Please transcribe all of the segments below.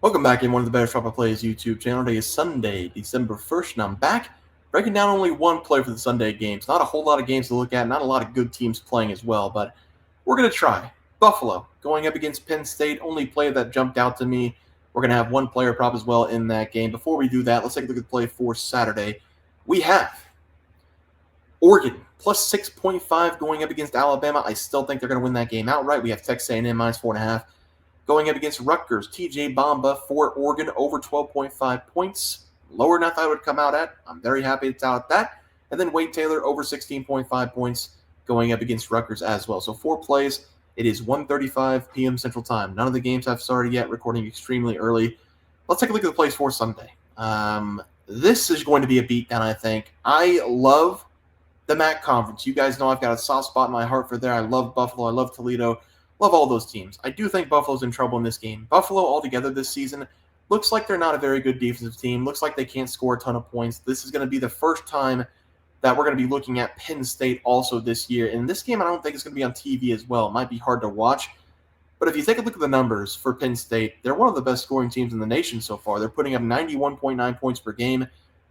Welcome back in one of the Better Shop Plays YouTube channel. Today is Sunday, December 1st, and I'm back breaking down only one play for the Sunday games. Not a whole lot of games to look at, not a lot of good teams playing as well, but we're going to try. Buffalo going up against Penn State, only play that jumped out to me. We're going to have one player prop as well in that game. Before we do that, let's take a look at the play for Saturday. We have Oregon plus 6.5 going up against Alabama. I still think they're going to win that game outright. We have Texas A&M minus 4.5. Going up against Rutgers, TJ Bamba for Oregon over 12.5 points. Lower than I thought it would come out at. I'm very happy it's out at that. And then Wade Taylor over 16.5 points going up against Rutgers as well. So 4 plays. It is 1:35 p.m. Central Time. None of the games have started yet, recording extremely early. Let's take a look at the plays for Sunday. This is going to be a beatdown, I think. I love the MAC Conference. You guys know I've got a soft spot in my heart for there. I love Buffalo. I love Toledo. Love all those teams. I do think Buffalo's in trouble in this game. Buffalo altogether this season looks like they're not a very good defensive team. Looks like they can't score a ton of points. This is going to be the first time that we're going to be looking at Penn State also this year. And this game I don't think is going to be on TV as well. It might be hard to watch. But if you take a look at the numbers for Penn State, they're one of the best scoring teams in the nation so far. They're putting up 91.9 points per game.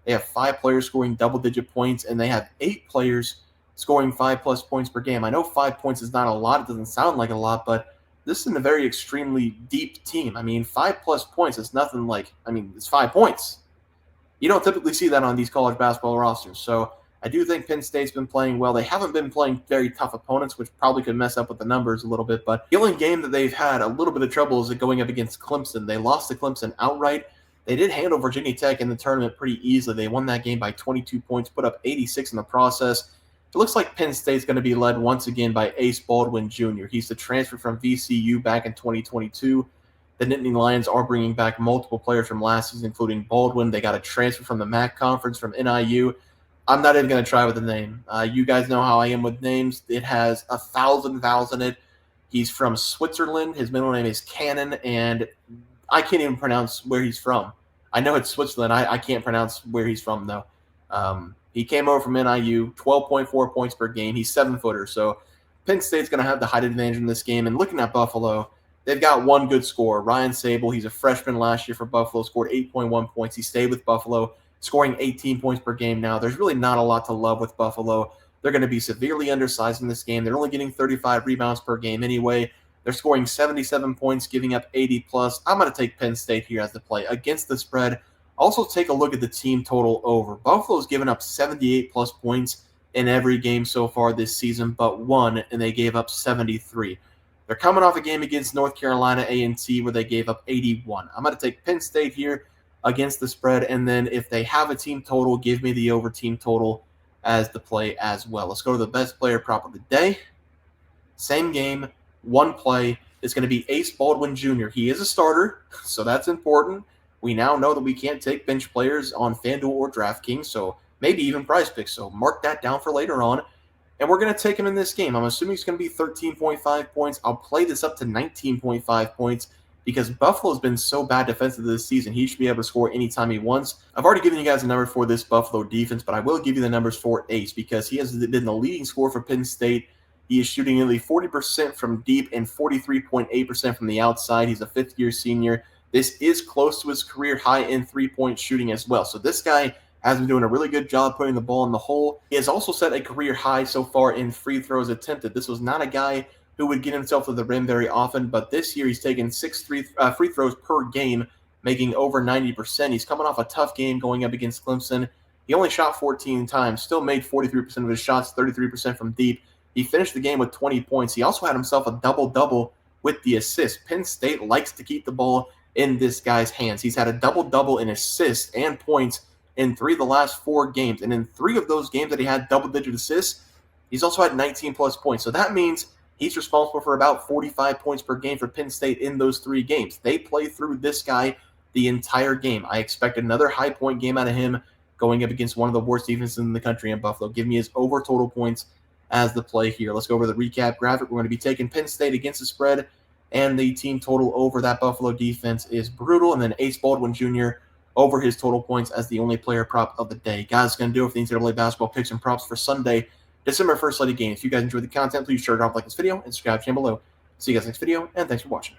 They have 5 players scoring double-digit points, and they have 8 players scoring 5+ points per game. I know 5 points is not a lot. It doesn't sound like a lot, but this is a very extremely deep team. I mean, 5+ points is nothing like, it's 5 points. You don't typically see that on these college basketball rosters. So I do think Penn State's been playing well. They haven't been playing very tough opponents, which probably could mess up with the numbers a little bit. But the only game that they've had a little bit of trouble is going up against Clemson. They lost to Clemson outright. They did handle Virginia Tech in the tournament pretty easily. They won that game by 22 points, put up 86 in the process. It looks like Penn State's going to be led once again by Ace Baldwin Jr. He's the transfer from VCU back in 2022. The Nittany Lions are bringing back multiple players from last season, including Baldwin. They got a transfer from the MAC Conference from NIU. I'm not even going to try with the name. You guys know how I am with names. It has 1,000 vowels in it. He's from Switzerland. His middle name is Cannon, and I can't even pronounce where he's from. I know it's Switzerland. I can't pronounce where he's from, though. He came over from NIU, 12.4 points per game. He's 7-footer, so Penn State's going to have the height advantage in this game. And looking at Buffalo, they've got one good scorer, Ryan Sable. He's a freshman last year for Buffalo, scored 8.1 points. He stayed with Buffalo, scoring 18 points per game now. There's really not a lot to love with Buffalo. They're going to be severely undersized in this game. They're only getting 35 rebounds per game anyway. They're scoring 77 points, giving up 80+. I'm going to take Penn State here as the play against the spread. Also, take a look at the team total over. Buffalo's given up 78+ points in every game so far this season, but one, and they gave up 73. They're coming off a game against North Carolina A&T where they gave up 81. I'm going to take Penn State here against the spread, and then if they have a team total, give me the over team total as the play as well. Let's go to the best player prop of the day. Same game, one play. It's going to be Ace Baldwin Jr. He is a starter, so that's important. We now know that we can't take bench players on FanDuel or DraftKings, so maybe even Prize Picks. So mark that down for later on. And we're going to take him in this game. I'm assuming it's going to be 13.5 points. I'll play this up to 19.5 points because Buffalo's been so bad defensively this season. He should be able to score anytime he wants. I've already given you guys a number for this Buffalo defense, but I will give you the numbers for Ace because he has been the leading scorer for Penn State. He is shooting nearly 40% from deep and 43.8% from the outside. He's a fifth-year senior. This is close to his career high in three-point shooting as well. So this guy has been doing a really good job putting the ball in the hole. He has also set a career high so far in free throws attempted. This was not a guy who would get himself to the rim very often, but this year he's taken 6 free throws per game, making over 90%. He's coming off a tough game going up against Clemson. He only shot 14 times, still made 43% of his shots, 33% from deep. He finished the game with 20 points. He also had himself a double-double with the assist. Penn State likes to keep the ball in this guy's hands. He's had a double-double in assists and points in 3 of the last 4 games. And in 3 of those games that he had double-digit assists, he's also had 19+ points. So that means he's responsible for about 45 points per game for Penn State in those 3 games. They play through this guy the entire game. I expect another high-point game out of him going up against one of the worst defenses in the country in Buffalo. Give me his over total points as the play here. Let's go over the recap graphic. We're going to be taking Penn State against the spread, and the team total over that Buffalo defense is brutal. And then Ace Baldwin Jr. over his total points as the only player prop of the day. Guys, it's going to do it for the NCAA basketball picks and props for Sunday, December 1st slate of games. If you guys enjoyed the content, please share it off, like this video, and subscribe to the channel below. See you guys next video, and thanks for watching.